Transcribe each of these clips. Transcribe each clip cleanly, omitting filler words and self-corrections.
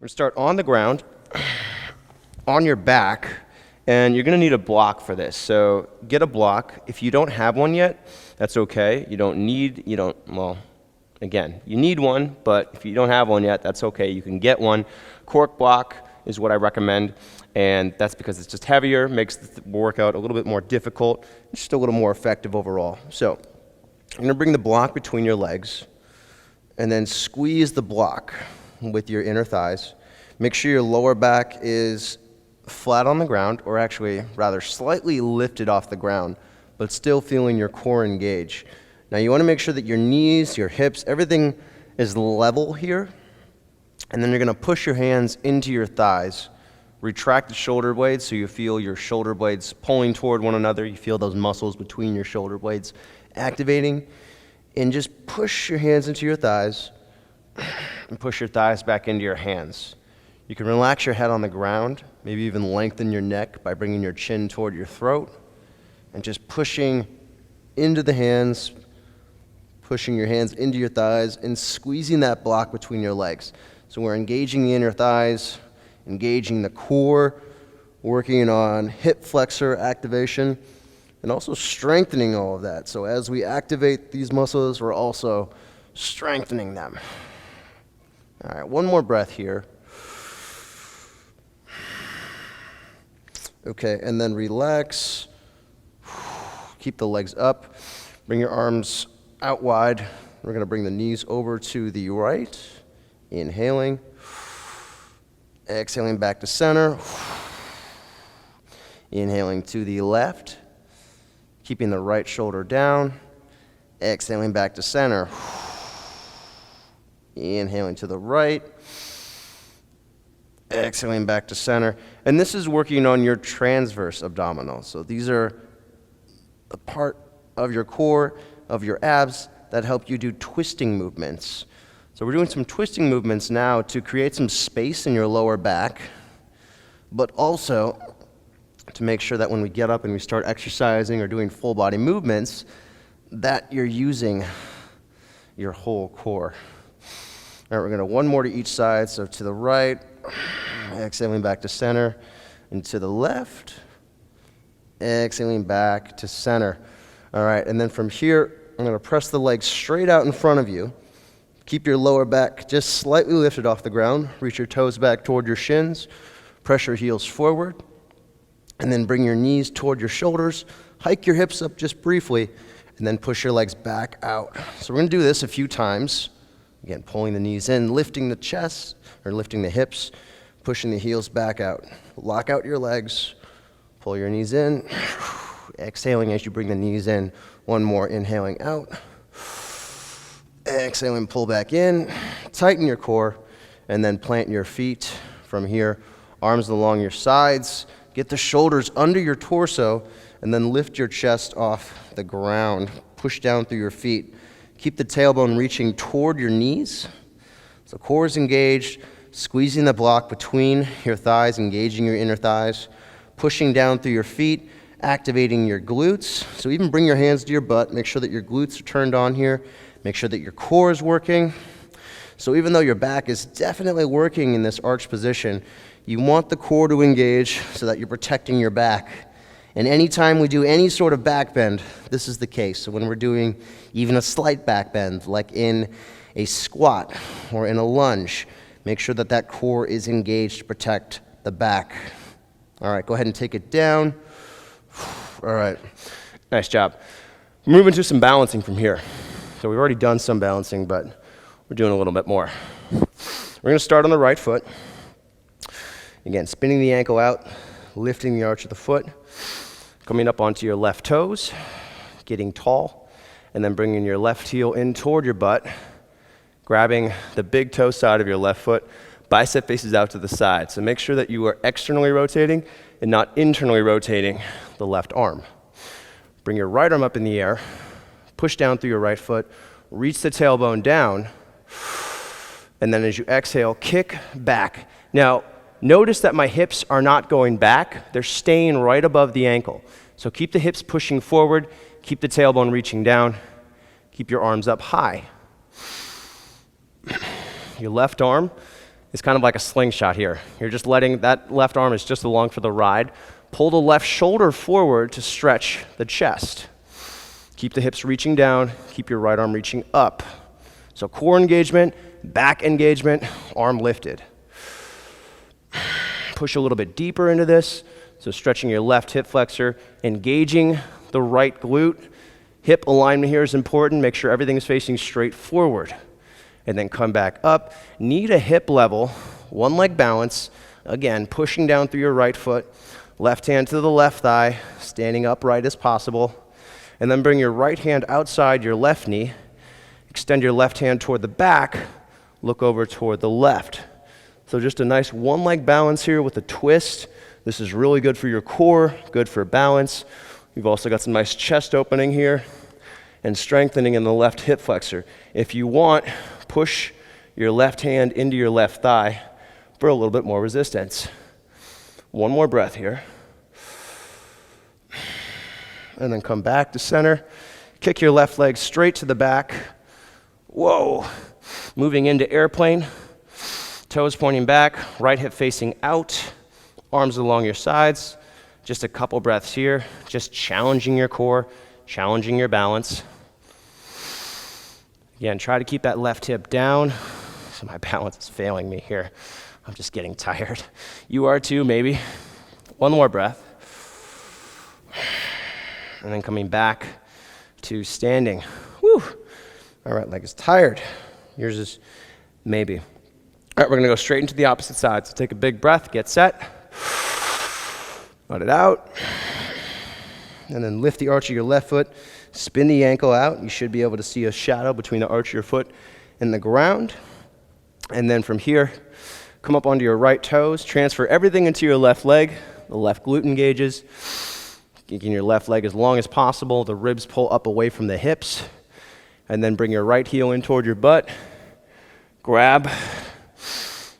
We're going to start on the ground, on your back, and you're going to need a block for this. So get a block. If you don't have one yet, that's okay. You need one, but if you don't have one yet, that's okay. You can get one. Cork block is what I recommend, and that's because it's just heavier, makes the workout a little bit more difficult, just a little more effective overall. So you're going to bring the block between your legs, and then squeeze the block with your inner thighs. Make sure your lower back is flat on the ground, or actually rather slightly lifted off the ground, but still feeling your core engage. Now you want to make sure that your knees, your hips, everything is level here. And then you're going to push your hands into your thighs. Retract the shoulder blades so you feel your shoulder blades pulling toward one another. You feel those muscles between your shoulder blades activating. And just push your hands into your thighs and push your thighs back into your hands. You can relax your head on the ground, maybe even lengthen your neck by bringing your chin toward your throat and just pushing into the hands, pushing your hands into your thighs and squeezing that block between your legs. So we're engaging the inner thighs, engaging the core, working on hip flexor activation, and also strengthening all of that. So as we activate these muscles, we're also strengthening them. All right, one more breath here. Okay, and then relax. Keep the legs up. Bring your arms out wide. We're going to bring the knees over to the right. Inhaling. Exhaling back to center. Inhaling to the left. Keeping the right shoulder down. Exhaling back to center. Inhaling to the right. Exhaling back to center. And this is working on your transverse abdominals. So these are the part of your core, of your abs, that help you do twisting movements. So we're doing some twisting movements now to create some space in your lower back, but also to make sure that when we get up and we start exercising or doing full body movements, that you're using your whole core. All right, we're going to one more to each side. So to the right, exhaling back to center, and to the left, exhaling back to center. All right, and then from here, I'm going to press the legs straight out in front of you. Keep your lower back just slightly lifted off the ground. Reach your toes back toward your shins. Press your heels forward. And then bring your knees toward your shoulders. Hike your hips up just briefly. And then push your legs back out. So we're going to do this a few times. Again, pulling the knees in, lifting the chest, or lifting the hips, pushing the heels back out. Lock out your legs. Pull your knees in. Exhaling as you bring the knees in. One more, inhaling out. Exhaling, pull back in. Tighten your core, and then plant your feet from here. Arms along your sides. Get the shoulders under your torso, and then lift your chest off the ground. Push down through your feet. Keep the tailbone reaching toward your knees. So core is engaged. Squeezing the block between your thighs, engaging your inner thighs. Pushing down through your feet. Activating your glutes. So even bring your hands to your butt. Make sure that your glutes are turned on here. Make sure that your core is working. So even though your back is definitely working in this arch position, you want the core to engage so that you're protecting your back. And anytime we do any sort of back bend, this is the case. So when we're doing even a slight back bend, like in a squat or in a lunge, make sure that that core is engaged to protect the back. All right, go ahead and take it down. All right, nice job. Moving to some balancing from here. So we've already done some balancing, but we're doing a little bit more. We're going to start on the right foot. Again, spinning the ankle out, lifting the arch of the foot, coming up onto your left toes, getting tall, and then bringing your left heel in toward your butt, grabbing the big toe side of your left foot, bicep faces out to the side. So make sure that you are externally rotating and not internally rotating the left arm. Bring your right arm up in the air, push down through your right foot, reach the tailbone down, and then as you exhale, kick back. Now, notice that my hips are not going back. They're staying right above the ankle. So keep the hips pushing forward, keep the tailbone reaching down, keep your arms up high. Your left arm is kind of like a slingshot here. You're just letting, that left arm is just along for the ride. Pull the left shoulder forward to stretch the chest. Keep the hips reaching down, keep your right arm reaching up. So core engagement, back engagement, arm lifted. Push a little bit deeper into this. So stretching your left hip flexor, engaging the right glute. Hip alignment here is important. Make sure everything is facing straight forward. And then come back up. Knee to hip level, one leg balance. Again, pushing down through your right foot. Left hand to the left thigh, standing upright as possible. And then bring your right hand outside your left knee. Extend your left hand toward the back. Look over toward the left. So just a nice one leg balance here with a twist. This is really good for your core, good for balance. You've also got some nice chest opening here and strengthening in the left hip flexor. If you want, push your left hand into your left thigh for a little bit more resistance. One more breath here. And then come back to center. Kick your left leg straight to the back. Whoa. Moving into airplane. Toes pointing back, right hip facing out. Arms along your sides. Just a couple breaths here. Just challenging your core, challenging your balance. Again, try to keep that left hip down. So my balance is failing me here. I'm just getting tired. You are too, maybe. One more breath. And then coming back to standing. Whew. My right leg is tired. Yours is maybe. All right, we're gonna go straight into the opposite side. So take a big breath, get set. Let it out. And then lift the arch of your left foot, spin the ankle out. You should be able to see a shadow between the arch of your foot and the ground. And then from here, come up onto your right toes, transfer everything into your left leg. The left glute engages. Keeping your left leg as long as possible. The ribs pull up away from the hips. And then bring your right heel in toward your butt. Grab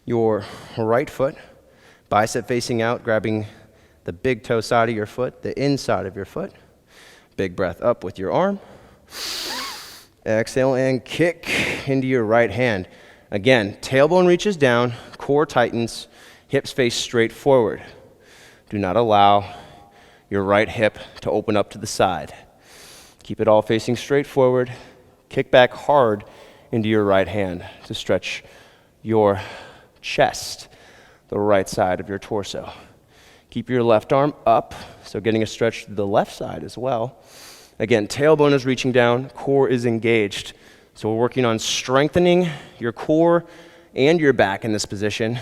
your right foot, bicep facing out, grabbing the big toe side of your foot, the inside of your foot. Big breath up with your arm. Exhale and kick into your right hand. Again, tailbone reaches down, core tightens, hips face straight forward. Do not allow your right hip to open up to the side. Keep it all facing straight forward. Kick back hard into your right hand to stretch your chest, the right side of your torso. Keep your left arm up, so getting a stretch to the left side as well. Again, tailbone is reaching down, core is engaged. So we're working on strengthening your core and your back in this position,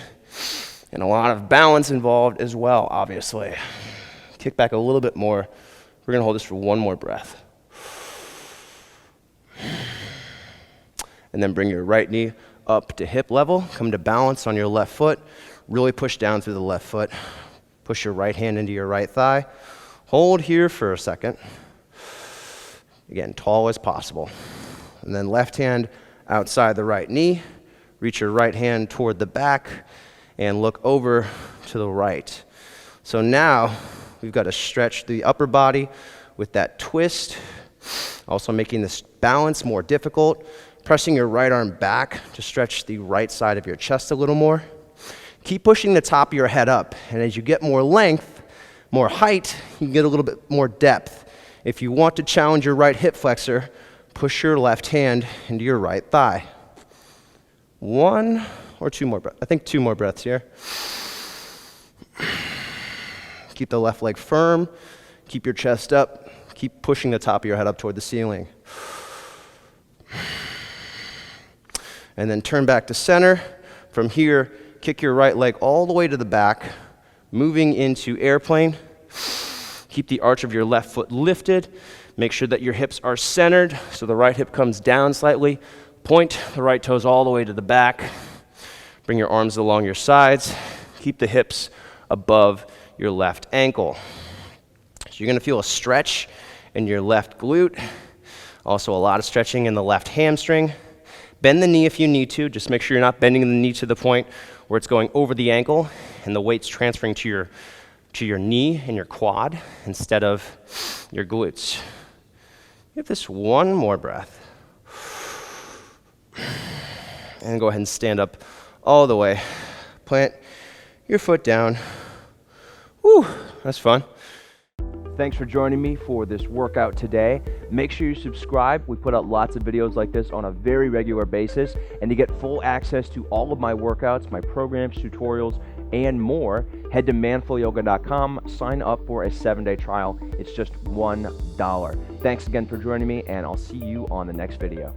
and a lot of balance involved as well, obviously. Kick back a little bit more. We're gonna hold this for one more breath. And then bring your right knee up to hip level. Come to balance on your left foot. Really push down through the left foot. Push your right hand into your right thigh. Hold here for a second. Again, tall as possible. And then left hand outside the right knee. Reach your right hand toward the back and look over to the right. So now we've got to stretch the upper body with that twist. Also making this balance more difficult. Pressing your right arm back to stretch the right side of your chest a little more. Keep pushing the top of your head up, and as you get more length, more height, you can get a little bit more depth. If you want to challenge your right hip flexor, push your left hand into your right thigh. One or two more breaths. I think two more breaths here. Keep the left leg firm. Keep your chest up. Keep pushing the top of your head up toward the ceiling. And then turn back to center. From here, kick your right leg all the way to the back, moving into airplane. Keep the arch of your left foot lifted. Make sure that your hips are centered, so the right hip comes down slightly. Point the right toes all the way to the back. Bring your arms along your sides. Keep the hips above your left ankle. So you're gonna feel a stretch in your left glute. Also a lot of stretching in the left hamstring. Bend the knee if you need to. Just make sure you're not bending the knee to the point where it's going over the ankle and the weight's transferring to your knee and your quad instead of your glutes. Give this one more breath. And go ahead and stand up all the way Plant your foot down. Woo, that's fun. Thanks for joining me for this workout today. Make sure you subscribe. We put out lots of videos like this on a very regular basis. And to get full access to all of my workouts, my programs, tutorials, and more, head to manfulyoga.com, sign up for a 7-day trial. It's just $1. Thanks again for joining me, and I'll see you on the next video.